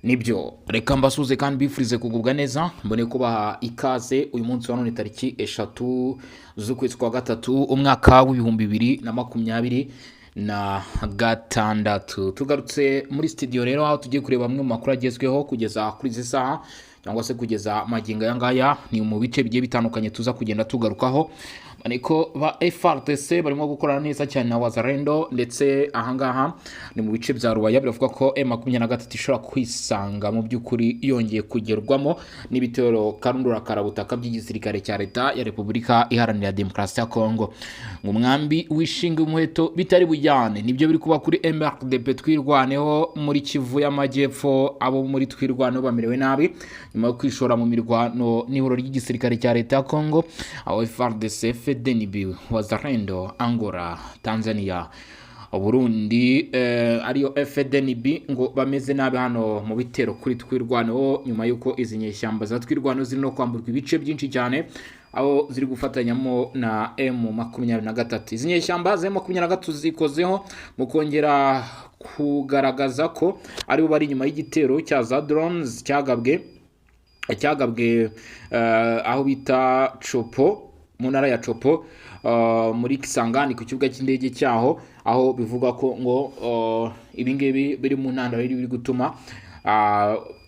Nibyo reka mbasuze kandi bifurize kugubwa neza mbone kubaha ikaze uyu munsi wa none tariki eshatu z'ukwezi kwa gatatu umwaka w'ibihumbi bibiri na makumyabiri na gatandatu. Tugarutse muri studio rero aho tugiye kureba amwe mu makuru agezweho kugeza kuri izi saha cyangwa se kugeza magingo aya ngaya, ni mu bice bigiye bitandukanye tuza kugenda tugarukaho. Maniko ba FRDC barimo gukorana neza cyane na Wazalendo, ndetse ahangaha ni mu bice bya Rubaya biravuga ko M23 ishobora kwisanga mu by'ukuri yongeye kugerwamo n'ibitero karundura karabutaka by'igisirikare cya leta ya Repubulika Iharanira Demokarasi ya Kongo. Mu mwambi wishinga umuheto bitari bujyane nibyo biri kuba kuri MRDP twirwaneho muri Kivu y'Amajyepfo. Abo muri twirwaneho bamerewe nabi nyuma yo kwishora mu mirwano n'ihuriro ry'igisirikare cya leta ya Kongo, aho FRDC, FDNB, Wazalendo, Angola, Tanzania, Burundi ariyo FDNB ngo bameze nabi hano mu bitero kuri twirwaneho, nyuma yuko izi nyeshyamba za twirwaneho ziri no kwamburwa ibice byinshi cyane aho ziri gufatanyamo na M23. Izi nyeshyamba za M23 zikozeho mu kongera kugaragaza ko aribo bari inyuma y'igitero cya za drones cyagabwe aho bita Chopo, mu ntara ya Chopo, muri Kisangani ku kibuga cy'indege cyaho, aho bivuga ko ngo ibingibi biri mu ntandaro biri gutuma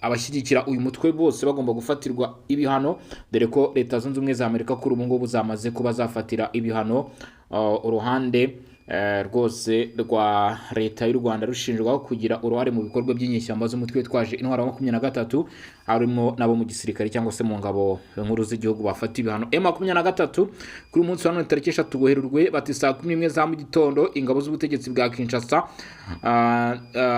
abashyigikira uyu mutwe bose bagomba gufatirwa ibihano, dore ko Leta Zunze Ubumwe za Amerika kuri ubu ngubu zamaze kuba zafatira ibihano uruhande rwose rwa leta y'u Rwanda rushinjwa kugira uruhare mu bikorwa by'inyeshyamba z'umutwe twaje intwara 23, harimo nabo mu gisirikare cyangwa se mu ngabo nkuru z'igihugu bafata ibihano. M23 kuri umunsi wa none tariki 3 Werurwe bati saa 11 za mu gitondo ingabo z'ubutegetsi bwa Kinshasa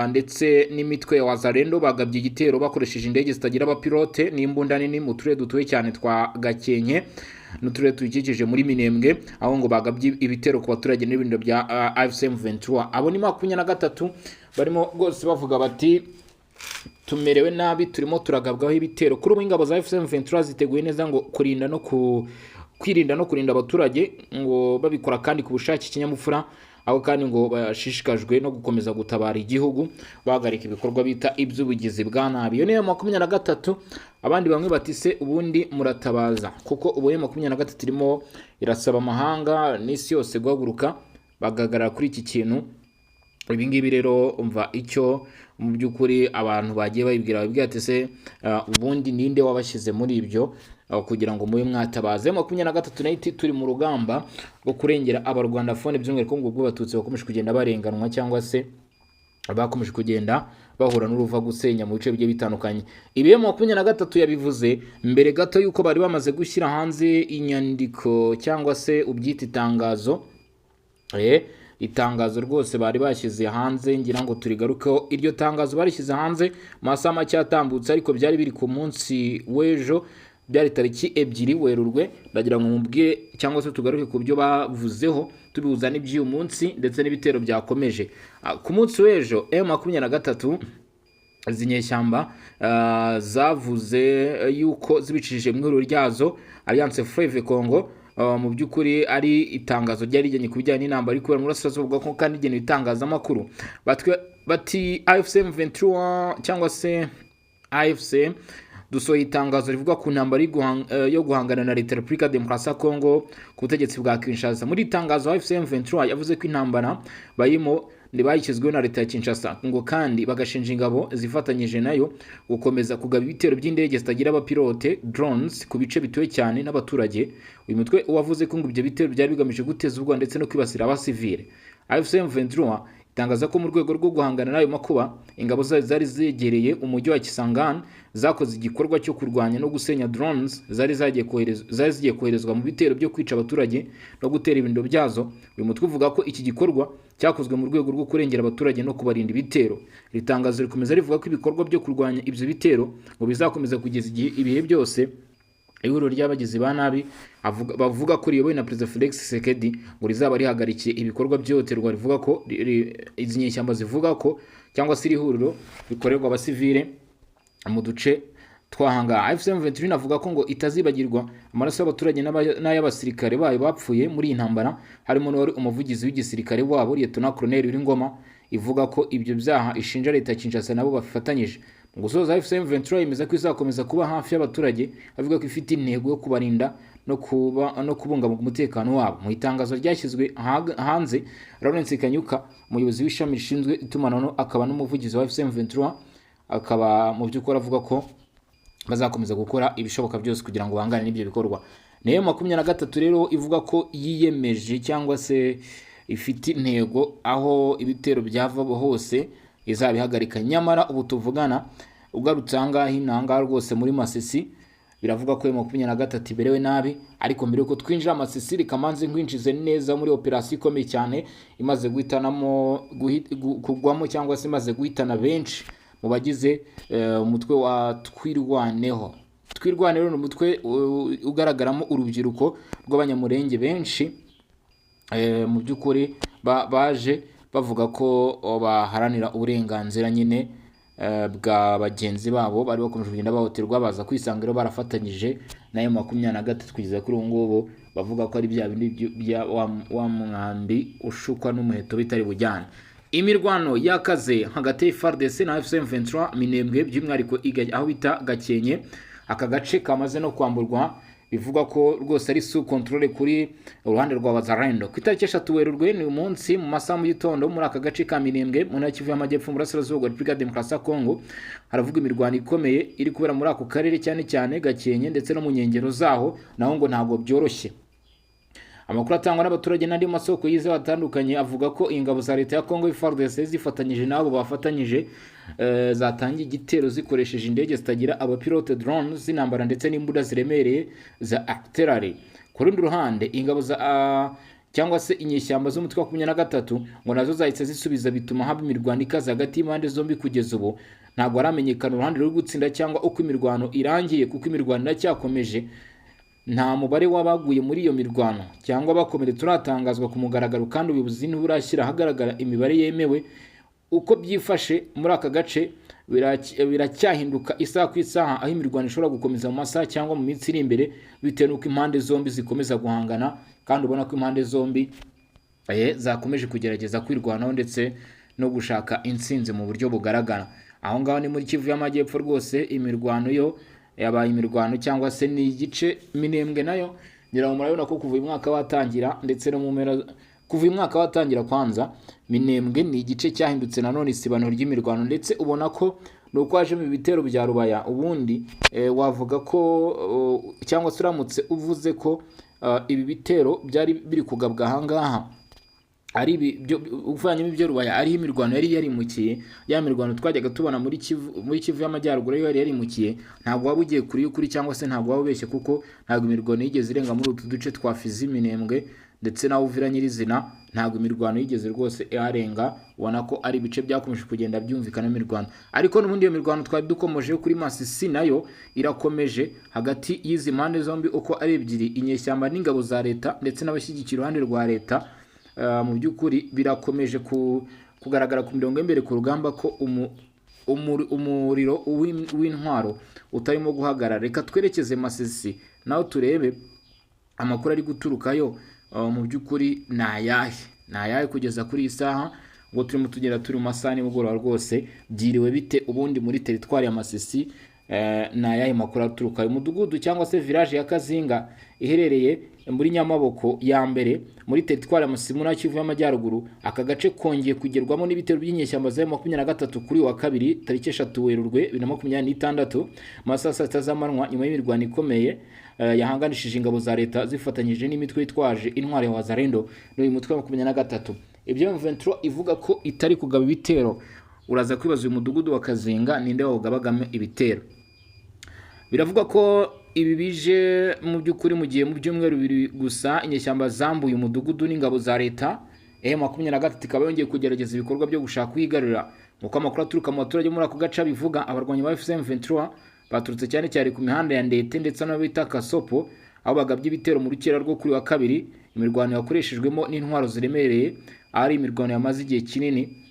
ndetse n'imitwe ya Wazalendo bagabye igitero bakoresheje indege zitagira abapilote n'imbunda nini mu turere dutuye cyane twa Gakenke n'uturere tuyikikije muri Minembwe, aho ngo bagabye ibitero ku baturage n'ibindi bya AFC M23. Abo ni 23 barimo rwose bavuga bati tumerewe nabi, turimo turagabwaho ibitero. Kuri ubu ingabo za AFC M23 ziteguye neza ngo kwirinda no kurinda abaturage, ngo babikora kandi ku bushake ikinyamufura, aho kandi ngo bashishikajwe no gukomeza gutabara igihugu bahagarika ibikorwa bita iby'ubugizi bwa nabi. Iyo niyo 23. Abandi bamwe batise ubundi muratabaza, kuko ubu M23 irimo irasaba amahanga n'isi yose guhaguruka bagagarara kuri iki kintu. Ibi ngibi rero umva icyo mu by'ukuri abantu bagiye babibwira ati se ubundi ninde wabashyize muri ibyo kugira ngo mube mwatabaze. 23 nayo turi mu rugamba rwo kurengera abarwandafone, by'umwihariko ngo bw'abatutsi bakomeje kugenda barenganwa cyangwa se bakomeje kugenda bahura n'uruva gusenya mu bice bigiye bitandukanye. Ibi M23 yabivuze mbere gato yuko bari bamaze gushyira hanze inyandiko cyangwa se ubyita itangazo rwose bari bashyize hanze, ngira ngo turigarukeho. Iryo tangazo barishyize hanze mu masaha make atambutse, ariko byari biri ku munsi w'ejo, byari tariki 2 Werurwe. Ndagira ngo mubwire cyangwa se tugaruke ku byo bavuzeho tubihuza n'iby'uyu munsi ndetse n'ibitero byakomeje ku munsi w'ejo. M23 zinyeshyamba zavuze yuko zibicishije mu ihuriro ryazo Alliance Fleuve Congo, mu by'ukuri ari itangazo ryari rigenye ku bijyanye n'intambara iri kubera mu burasirazuba bwa kandi rigenewe itangazamakuru. Bati AFC M23 cyangwa se AFC dusohoye itangazo rivuga ku ntambara yo guhangana na Leta ya Repubulika Demokarasi ya Kongo ku butegetsi bwa Kinshasa. Muri itangazo AFC M23 yavuze ko intambara bayimo bayishyizweho na Leta ya Kinshasa, ngo kandi bagashinja ingabo zifatanyije nayo gukomeza kugaba ibitero by'indege zitagira abapilote drones ku bice bituwe cyane n'abaturage. Uyu mutwe wavuze ko ngo ibyo bitero byari bigamije guteza ubwoba ndetse no kwibasira abasivile. AFC M23 itangaza ko mu rwego rwo guhangana n'ayo makuba ingabo zari zegereye umujyi wa Kisangani zakoze igikorwa cyo kurwanya no gusenya drones zari zigiye koherezwa mu bitero byo kwica abaturage no gutera ibindo byazo. Uyu mutwe uvuga ko iki gikorwa cyakozwe mu rwego rwo kurengera abaturage no kubarinda ibitero. Iri tangazo rikomeza rivuga ko ibikorwa byo kurwanya ibyo bitero ngo bizakomeza kugeza ibihe byose ihuriro ry'abagizi ba nabi bavuga ko riyobowe na Perezida Felix Tshisekedi ngo rizaba rihagarikiye ibikorwa by'ihohoterwa. Rivuga ko izi nyeshyamba zivuga ko cyangwa se iri huriro bikorerwa abasivile mu duce twahanga. AFC M23 navuga ko ngo itazibagirwa amaraso y'abaturage n'ay'abasirikare bayo bapfuye muri iyi ntambara, harimo n'uwari umuvugizi w'igisirikare wabo Lieutenant Colonel Ngoma. Ivuga ko ibyo byaha ishinja Leta ya Kinshasa nabo bafatanyije. gusoza FCM Ventura yemeza ko izakomeza kuba hafi y'abaturage, avuga ko ifite intego yo kubarinda no kubungabunga umutekano wabo. Mu itangazo ryashyizwe hanze, Lawrence Kanyuka, umuyobozi w'ishami rishinzwe itumanaho akaba n'umuvugizi wa FCM Ventura, akaba mu by'ukuri avuga ko bazakomeza gukora ibishoboka byose kugira ngo bahangane n'ibyo bikorwa. Niyo 23 rero ivuga ko yiyemeje cyangwa se ifite intego aho ibitero byava hose izabihagarika. Nyamara ubu tuvugana ugarutse ahangaha inanga rwose muri Masisi, biravuga ko 23 iberewe nabi, ariko mbere yuko twinjira Masisi rikamanze nkwinjize neza muri operasiyo ikomeye cyane imaze guhitanamo kugwamo cyangwa se imaze guhitana benshi mu bagize umutwe wa Twirwaneho. Twirwaneho ni umutwe ugaragaramo urubyiruko rw'abanyamurenge benshi mu by'ukuri baje bavuga ko baharanira uburenganzira nyine bwa bagenzi babo bari bakomeje kugenda bahoterwa, baza kwisanga barafatanyije nayo 23 kugeza kuri ubu ngubu, bavuga ko ari bya bindi bya wa mwambi ushukwa n'umuheto bitari bujyana. Imirwano yakaze hagati ya FARDC na FCM Ventura Minembwe, by'umwihariko aho bita Gakenke. Aka gace kamaze no kwamburwa, bivuga ko rwose ari sous contrôle kuri uruhande rwa Wazalendo. Ku itariki 3 Werurwe ni umunsi mu masaha mu gitondo muri aka gace ka Minembwe mu ntara Kivu y'Amajyepfo mu burasirazuba bwa Repubulika ya Demokarasi ya Kongo, haravuga imirwano ikomeye iri kubera muri ako karere cyane cyane Gakenke ndetse no mu nkengero zaho, naho ngo ntabwo byoroshye. Amakuru atangwa n'abaturage n'andi masoko yize batandukanye avuga ko ingabo za leta ya Kongo FARDC zifatanyije nabo bafatanyije zatangiye igitero zikoresheje indege zitagira abapilote drone zinambara ndetse n'imbunda ziremereye za artillery. Ku rundi ruhande ingabo za cyangwa se inyeshyamba z'umutwe wa 23 ngo nazo zahise zisubiza, bituma haba imirwano ikaze hagati y'impande zombi. Kugeza ubu ntabwo aramenyekana uruhande rwo gutsinda cyangwa uko imirwano irangiye, kuko imirwano iracyakomeje. Nta mubare w'abaguye muri iyo mirwano cyangwa bakomeretse turatangazwa ku mugaragaro, kandi ubuyobozi ntiburashyira ahagaragara imibare yemewe. Uko byifashe muri aka gace biracyahinduka isaha ku isaha, aho imirwano ishobora gukomeza mu masaha cyangwa mu minsi iri imbere, bitewe n'uko impande zombi zikomeza guhangana, kandi ubona ko impande zombi zakomeje kugerageza kwirwanaho ndetse no gushaka intsinzi mu buryo bugaragara. Aho ngaho ni muri Kivu y'Amajyepfo rwose, imirwano yo yabaye imirwano cyangwa se ni igice. Minembwe nayo ngira ngo murabona ko kuva umwaka watangira ndetse no mu mpera, kuva umwaka watangira kwanza, Minembwe ni igice cyahindutse nanone isibano ry'imirwano, ndetse ubona ko nuko haje mu bitero bya Rubaya. Ubundi wavuga ko cyangwa se uramutse uvuze ko ibi bitero byari biri kugabwa ahangaha ari uvanyemo ibyo Rubaya ari imirwano yari yarimukiye, ya mirwano twajyaga tubona muri Kivu y'Amajyaruguru yari yarimukiye, ntabwo waba ugiye kuri y'ukuri cyangwa se ntabwo waba ubeshye, kuko ntabwo imirwano yigeze irenga muri utu duce twa Fizi, Minembwe ndetse na Uvira nyirizina. Ntabwo imirwano yigeze rwose yarenga, ubona ko ari ibice byakomeje kugenda byumvikana imirwano. Ariko n'ubundi iyo mirwano twari dukomeje kuri Masisi nayo irakomeje hagati y'izi mpande zombi uko ari ebyiri, inyeshyamba n'ingabo za leta ndetse n'abashyigikira uruhande rwa leta. Mu by'ukuri birakomeje kugaragara ku mirongo y'imbere ku rugamba ko umuriro w'intwaro utarimo guhagarara. Reka twerekeze Masisi naho turebe amakuru ari guturukayo. Mu by'ukuri ni ayahe kugeza kuri iyi saha, ngo turimo tugera turi mu masaha nimugoroba rwose. Byiriwe bite ubundi muri teritwari ya Masisi? Ni ayahe makuru aturukayo? Umudugudu cyangwa se village ya Kazinga iherereye muri Nyamaboko ya mbere muri teritwari ya Masisi na Kivu y'Amajyaruguru. Aka gace kongeye kugerwamo n'ibitero by'inyeshyamba za 23 kuri wa kabiri tariki 3 Werurwe 2026 masaha 7 z'amanywa, nyuma y'imirwano ikomeye yahanganishije ingabo za leta zifatanyije n'imitwe yitwaje intwari ya Wazalendo n'uyu mutwe wa 23. Ibyo M23 ivuga ko itari kugaba ibitero. Uraza kwibaza uyu mudugudu wa Kazinga ninde wawugabagame ibitero? Biravuga ko ibi bije mu by'ukuri mu gihe mu byumweru bibiri gusa inyeshyamba zambuye umudugudu n'ingabo za leta. M23 ikaba yongeye kugerageza ibikorwa byo gushaka kwigarurira. Nuko amakuru aturuka mu baturage muri ako gace bivuga, abarwanyi ba FCM 23 baturutse cyane cyane ku mihanda ya Ndete ndetse no bita Kasopo, aho bagabye ibitero mu rukera rwo kuri wa kabiri. Imirwano yakoreshejwemo n'intwaro ziremereye, ari imirwano yamaze igihe kinini.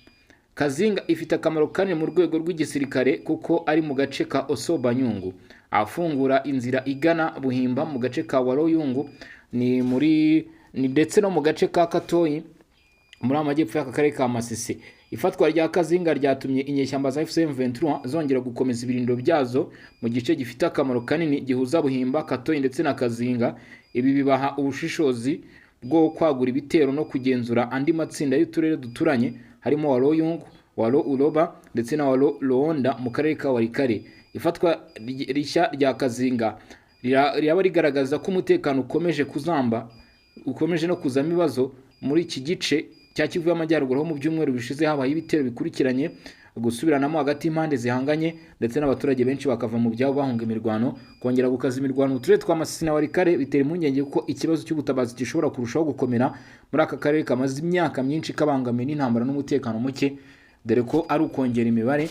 Kazinga ifite akamaro kanini mu rwego rw'igisirikare kuko ari mu gace ka Osobanyungu, afungura inzira igana Buhimba mu gace ka Waroyungu, ni ndetse no mu gace ka Katoyi muri amajyepfo y'akarere ka Masisi. Ifatwa rya Kazinga ryatumye inyeshyamba za FCM 23 zongera gukomeza ibirindiro byazo mu gice gifite akamaro kanini gihuza Buhimba, Katoyi ndetse na Kazinga. Ibi bibaha ubushishozi bwo kwagura ibitero no kugenzura andi matsinda y'uturere duturanye harimo Walo Yung, Walo Uroba ndetse na Walo Loonda mu karere ka Walikale. Ifatwa rishya rya Kazinga riraba rigaragaza ko umutekano ukomeje no kuzamo ibibazo muri iki gice cya Kivu y'Amajyaruguru. Mu byumweru bishize habaye ibitero bikurikiranye gusubiranamo hagati impande zihanganye ndetse n'abaturage benshi bakava mu byabo bahunga imirwano. Kongera gukaza imirwano mu turere twa Masisi na Walikale bitera impungenge kuko ikibazo cy'ubutabazi gishobora kurushaho gukomera muri aka karere kamaze imyaka myinshi kabangamiwe n'intambara n'umutekano muke, dore ko ari ukongera imibare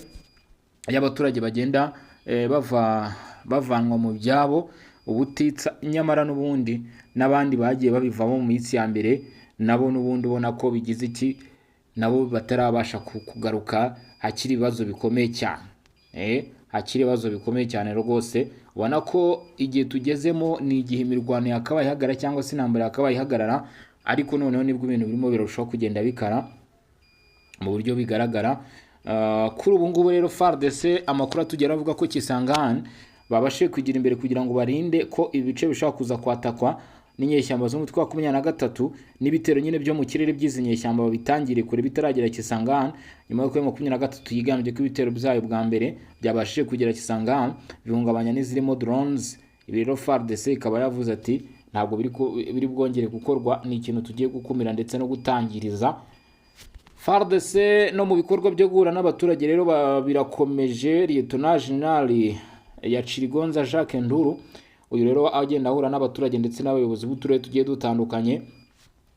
y'abaturage bagenda bavanwa mu byabo ubutitsa, nyamara n'ubundi n'abandi bagiye babivamo mu minsi ya mbere nabo n'ubundi ubona ko bigize iki nabo batarabasha kugaruka. Hakiri ibibazo bikomeye cyane, hakiri ibibazo bikomeye cyane rwose. Ubona ko igihe tugezemo ni igihe imirwano yakabaye ihagarara cyangwa se intambara yakabaye ihagarara, ariko noneho nibwo ibintu birimo birushaho kugenda bikara mu buryo bigaragara. Kuri ubu ngubu rero FARDC amakuru atugera avuga ko Kisangani babashe kugira imbere kugira ngo barinde ko ibice bishobora kuza kwatakwa n'inyeshyamba z'umutwe wa 23 n'ibitero nyine byo mu kirere by'izi nyeshyamba babitangire kure bitaragera Kisangani. Nyuma yo 23 yigambye ko ibitero byayo bwa mbere byabashije kugera Kisangani bihungabanya n'izirimo drones. Ibi rero FARDC ikaba yavuze ati ntabwo biri bwongere gukorwa, ni ikintu tugiye gukumira ndetse no gutangiriza. FARDC no mu bikorwa byo guhura n'abaturage rero birakomeje. Lieutenant General ya Chirigonza Jacques Nduru, uyu rero agenda ahura n'abaturage ndetse n'abayobozi b'uturere tugiye dutandukanye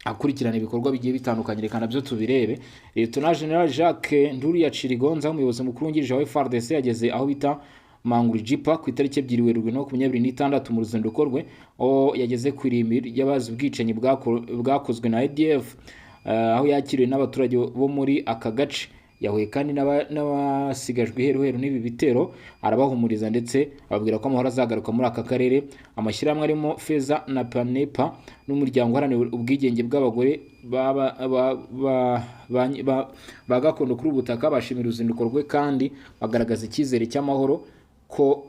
akurikirana ibikorwa bigiye bitandukanye. Reka nabyo tubirebe. Lieutenant General Jacques Nduru ya Chirigonza, umuyobozi mukuru wungirije wa FARDC, yageze aho bita Manguri Jipa ku itariki 2 Werurwe 2026 mu ruzinduko rwe, aho yageze ku irimbi y'abazi ubwicanyi bwakozwe na ADF, aho yakiriwe n'abaturage bo muri aka gace. Yahuye kandi n'abasigajwe iheruheru n'ibi bitero, arabahumuriza ndetse ababwira ko amahoro azagaruka muri aka karere. Amashyirahamwe arimo Feza na Panepa n'umuryango uharanira ubwigenge bw'abagore ba gakondo kuri ubutaka bashimira uruzinduko rwe kandi bagaragaza icyizere cy'amahoro ko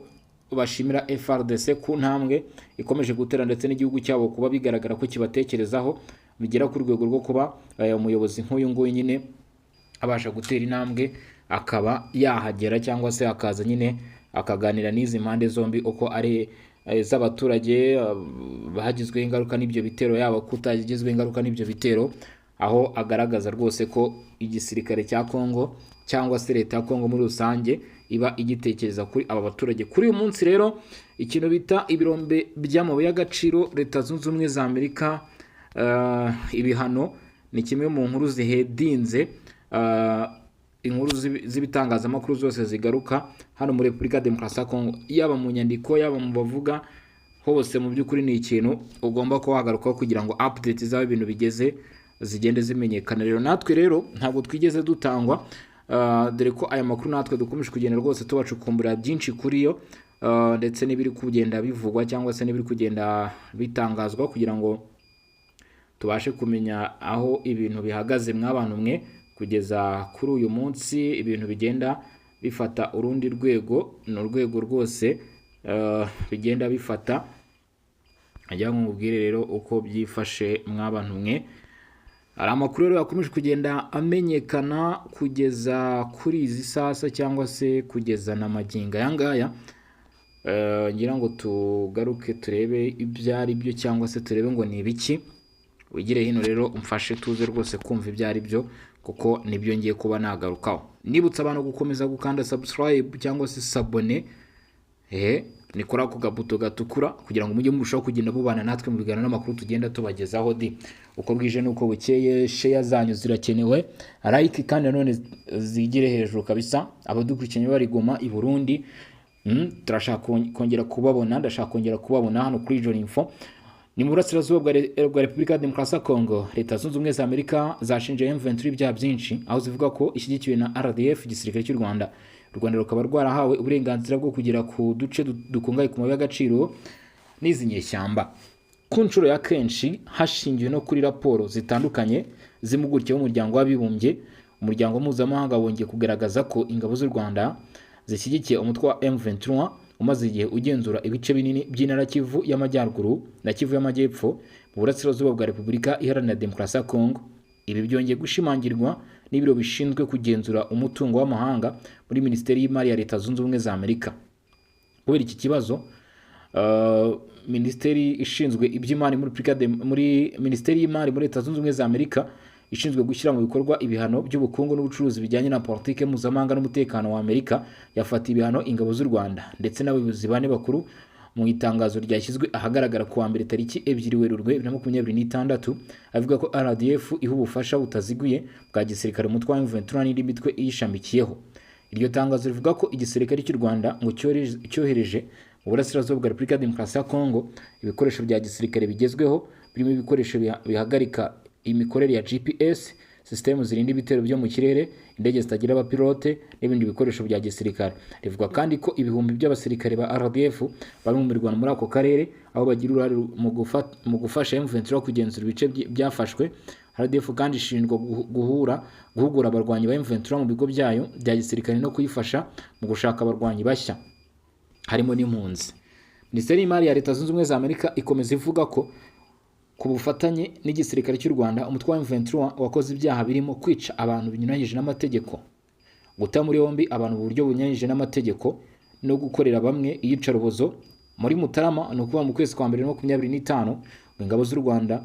bashimira FARDC ku ntambwe ikomeje gutera ndetse n'igihugu cyabo kuba bigaragara ko kibatekerezaho bigera ku rwego rwo kuba umuyobozi nk'uyu nguyu nyine abasha gutera intambwe akaba yahagera cyangwa se akaza nyine akaganira n'izi mpande zombi uko ari z'abaturage bahagizweho ingaruka n'ibyo bitero, yaba kutagizweho ingaruka n'ibyo bitero, aho agaragaza rwose ko igisirikare cya Kongo cyangwa se leta ya Kongo muri rusange iba igitekereza kuri aba baturage. Kuri uyu munsi rero ikintu bita ibirombe by'amabuye y'agaciro, Leta Zunze Ubumwe za Amerika ibihano ni kimwe mu nkuru zihedinze. Inkuru z'ibitangazamakuru zose zigaruka hano muri Repubulika ya Demokarasi ya Kongo, yaba mu nyandiko yaba mu bavuga hose, mu by'ukuri ni ikintu ugomba ko wagarukaho kugira ngo update z'aho ibintu bigeze zigende zimenyekana. Rero natwe rero ntabwo twigeze dutangwa, dore ko aya makuru natwe dukomeje kugenda rwose tubacukumbura byinshi kuri yo, ndetse n'ibiri kugenda bivugwa cyangwa se n'ibiri kugenda bitangazwa kugira ngo tubashe kumenya aho ibintu bihagaze mw'abantu mwe. Kugeza kuri uyu munsi ibintu bigenda bifata urundi rwego, n'urwego rwose bigenda bifata. Ajya nkubwire rero uko byifashe mw'abantu mwe. Hari amakuru rero yakomeje kugenda amenyekana kugeza kuri izi sasa cyangwa se kugeza na magingo aya ngaya. Ngira ngo tugaruke turebe ibyari byo cyangwa se turebe ngo ni ibiki. Wigire hino rero umfashe tuze rwose kumva ibyari byo, kuko nibyo ngiye kuba nagarukaho. Nibutsa abantu gukomeza gukanda subscribe cyangwa se sabone, nikora ku gabuto gatukura kugira ngo mujye murushaho kugenda mubana natwe mu biganiro n'amakuru tugenda tubagezaho uko bwije nuko bukeye. Share zanyu zirakenewe, like kandi nanone zigire hejuru kabisa. Abadukurikiranye bari Goma i Burundi, turashaka kongera kubabona, ndashaka kongera kubabona hano kuri John Info. Ni mu burasirazuba bwa Repubulika ya Demokarasi ya Kongo. Leta Zunze Ubumwe za Amerika zashinje M23 ibyaha byinshi, aho zivuga ko ishyigikiwe na RDF, igisirikare cy'u Rwanda. U Rwanda rukaba rwarahawe uburenganzira bwo kugera ku duce dukungaye ku mabuye y'agaciro n'izi nyeshyamba. Ku nshuro ya kenshi hashingiwe no kuri raporo zitandukanye z'impuguke y'umuryango w'abibumbye, umuryango mpuzamahanga wongeye kugaragaza ko ingabo z'u Rwanda zishyigikiye umutwe wa M23 umaze igihe ugenzura ibice binini by'intara Kivu y'Amajyaruguru na Kivu y'Amajyepfo mu burasirazuba bwa Repubulika Iharanira Demokarasi ya Kongo. Ibi byongeye gushimangirwa n'ibiro bishinzwe kugenzura umutungo w'amahanga muri Minisiteri y'Imari ya Leta Zunze Ubumwe za Amerika. Kubera iki kibazo, Minisiteri ishinzwe iby'imari muri Minisiteri y'Imari muri Leta Zunze Ubumwe za Amerika ishinzwe gushyira mu bikorwa ibihano by'ubukungu n'ubucuruzi bijyanye na politike mpuzamahanga n'umutekano wa Amerika yafatiye ibihano ingabo z'u Rwanda ndetse n'abayobozi bane bakuru mu itangazo ryashyizwe ahagaragara kuwa mbere tariki 2 Werurwe 2026 avuga ko RDF iha ubufasha butaziguye bwa gisirikare umutwe wa M23 n'indi mitwe iyishamikiyeho. Iryo tangazo rivuga ko igisirikare cy'u Rwanda ngo cyohereje mu burasirazuba bwa Repubulika ya Demokarasi ya Kongo ibikoresho bya gisirikare bigezweho birimo ibikoresho bihagarika imikorere ya GPS, system zirinda ibitero byo mu kirere, indege zitagira abapilote n'ibindi bikoresho bya gisirikare. Rivuga kandi ko ibihumbi by'abasirikare ba RDF bari mu mirwano muri ako karere aho bagira uruhare mu gufasha M23 kugenzura ibice byafashwe. RDF kandi ishinjwa guhugura abarwanyi ba M23 mu bigo byayo bya gisirikare no kuyifasha mu gushaka abarwanyi bashya harimo n'impunzi. Minisiteri y'Imari ya Leta Zunze Ubumwe za Amerika ikomeza ivuga ko ku bufatanye n'igisirikare cy'u Rwanda umutwe wa M23 wakoze ibyaha birimo kwica abantu binyuranyije n'amategeko, guta muri yombi abantu mu buryo bunyuranyije n'amategeko no gukorera bamwe iyicarubozo. Muri Mutarama no kuva mu kwezi kwa 2025 ingabo z'u Rwanda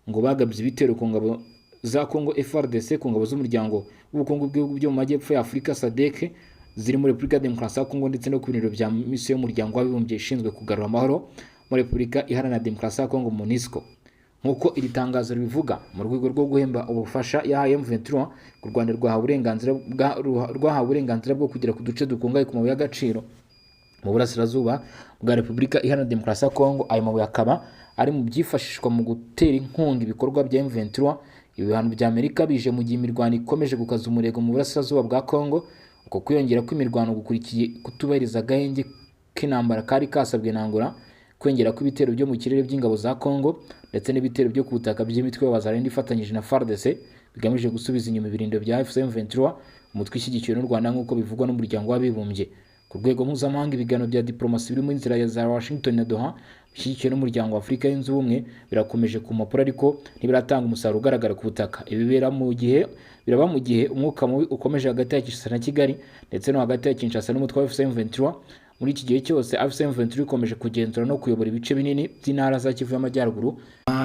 ngo bagabye ibitero ku ngabo za Kongo FARDC ku ngabo z'umuryango w'ubukungu bw'ibihugu byo mu majyepfo ya Afurika SADC ziri muri Repubulika ya Demokarasi ya Kongo ndetse no ku biniro bya misiyo y'umuryango w'abibumbye ishinzwe kugarura amahoro muri Repubulika Iharanira Demokarasi ya Kongo MONUSCO. Nk'uko iri tangazo ribivuga, mu rwego rwo guhemba ubufasha yahaye M23, u Rwanda rwahawe uburenganzira bwo kugera ku duce dukungahaye ku mabuye y'agaciro mu burasirazuba bwa Repubulika Iharanira Demokarasi ya Kongo. Ayo mabuye akaba ari mu byifashishwa mu gutera inkunga ibikorwa bya M23. Ibihano bya Amerika bije mu gihe imirwano ikomeje gukaza umurego mu burasirazuba bwa Kongo. Uko kwiyongera kw'imirwano gukurikiye kutubahiriza agahenge k'intambara kari kasabwe nangura, kwengera kw'ibitero byo mu kirere by'ingabo za Kongo ndetse n'ibitero byo ku butaka by'imitwe y'abazarenda ifatanyije na FARDC bigamije gusubiza inyuma ibirindiro bya M23, umutwe ishyigikiwe n'u Rwanda nk'uko bivugwa n'umuryango w'abibumbye. Ku rwego mpuzamahanga, ibiganiro bya diplomasi biri mu nzira ya za Washington na Doha bishyigikiwe n'umuryango wa Afurika yunze ubumwe birakomeje ku mpapuro ariko ntibiratanga umusaruro ugaragara ku butaka. Ibi biraba mu gihe umwuka mubi ukomeje hagati ya Kinshasa na Kigali ndetse no hagati ya Kinshasa n'umutwe wa M23. Muri iki gihe cyose M23 ikomeje kugenzura no kuyobora ibice binini by'intara za Kivu y'Amajyaruguru.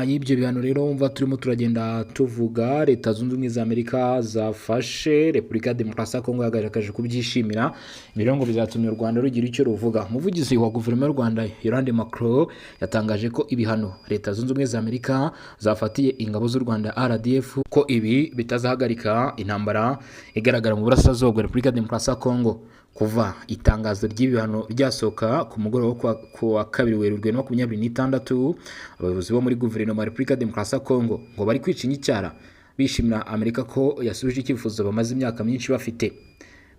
Y'ibyo bihano rero umva turimo turagenda tuvuga, Leta Zunze Ubumwe za Amerika zafashe Repubulika ya Demokarasi ya Kongo yagaragaje kubyishimira. Ibirongo bizatumye u Rwanda rugira icyo ruvuga. Umuvugizi wa guverinoma y'u Rwanda Yolande Macron yatangaje ko ibihano Leta Zunze Ubumwe za Amerika zafatiye ingabo z'u Rwanda RDF ko ibi bitazahagarika intambara igaragara mu burasirazuba bwa Repubulika ya Demokarasi ya Kongo. Kuva itangazo ry'ibihano ryasohoka ku mugoroba wa 2 Werurwe 2026, abayobozi bo muri guverinoma ya Repubulika ya Demokarasi ya Kongo ngo bari kwica inyicyara bishimira Amerika ko yasubije icyifuzo bamaze imyaka myinshi bafite.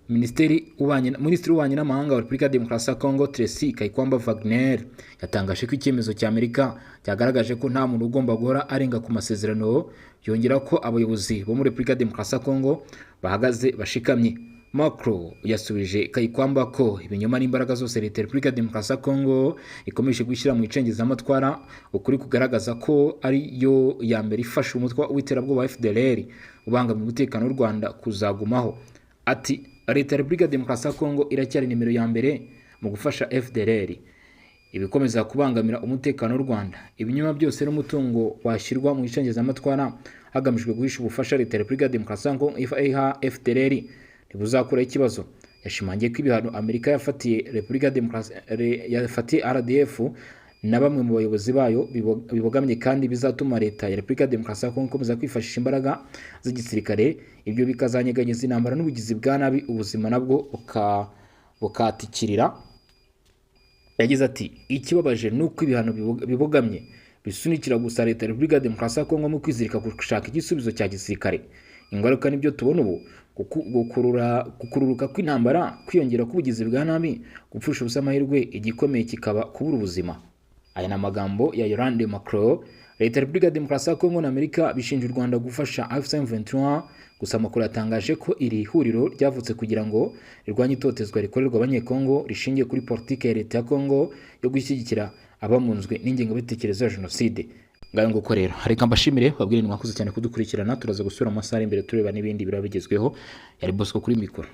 Minisitiri w'ububanyi n'amahanga wa Repubulika ya Demokarasi ya Kongo Tracy Kaikwamba Wagner yatangaje ko icyemezo cya Amerika cyagaragaje ko nta muntu ugomba guhora arenga ku masezerano, yongera ko abayobozi bo muri Repubulika ya Demokarasi ya Kongo bahagaze bashikamye. Macron yasubije Kaikwamba ko ibinyoma n'imbaraga zose Leta ya Repubulika ya Demokarasi ya Kongo ikomeje gushyira mu icengezamatwara ukuri kugaragaza ko ari yo ya mbere ifasha umutwe w'iterabwoba FDLR ubangamiye umutekano w'u Rwanda kuzagumaho. Ati Leta ya Repubulika ya Demokarasi ya Kongo iracyari nimero ya mbere mu gufasha FDLR ibikomeza kubangamira umutekano w'u Rwanda. Ibinyoma byose n'umutungo washyirwa mu icengezamatwara hagamijwe guhisha ubufasha Leta ya Repubulika ya Demokarasi ya Kongo iha FDLR ntibuzakura ikibazo. Yashimangiye ko ibihano Amerika yafatiye Repubulika ya Demokarasi yafatiye RDF na bamwe mu bayobozi bayo bibogamye kandi bizatuma Leta ya Repubulika ya Demokarasi ya Kongo ikomeza kwifashisha imbaraga z'igisirikare, ibyo bikazanyeganyeza intambara n'ubugizi bwa nabi, ubuzima nabwo bukatikirira. Yagize ati ikibabaje nuko ibihano bibogamye bisunikira gusa Leta ya Repubulika ya Demokarasi ya Kongo mu kwizirika gushaka igisubizo cya gisirikare. Ingaruka nibyo tubona ubu: gukururuka kw'intambara, kwiyongera k'ubugizi bwa nabi, gupfusha ubusa amahirwe, igikomeye kikaba kubura ubuzima. Aya ni amagambo ya Yolande Macron Leta ya Repubulika ya Demokarasi ya Kongo na Amerika bishinja u Rwanda gufasha AFC/M23, gusa amakuru yatangaje ko iri huriro ryavutse kugira ngo rirwanye itotezwa rikorerwa abanyekongo rishingiye kuri politike ya leta ya Kongo yo gushyigikira abamunzwe n'ingengabitekerezo ya jenoside. Ngayo nguko rero, reka mbashimire babwire mwakoze cyane kudukurikirana, turaza gusura mu masaha imbere tureba n'ibindi birabigezweho. Yari Bosco kuri mikoro.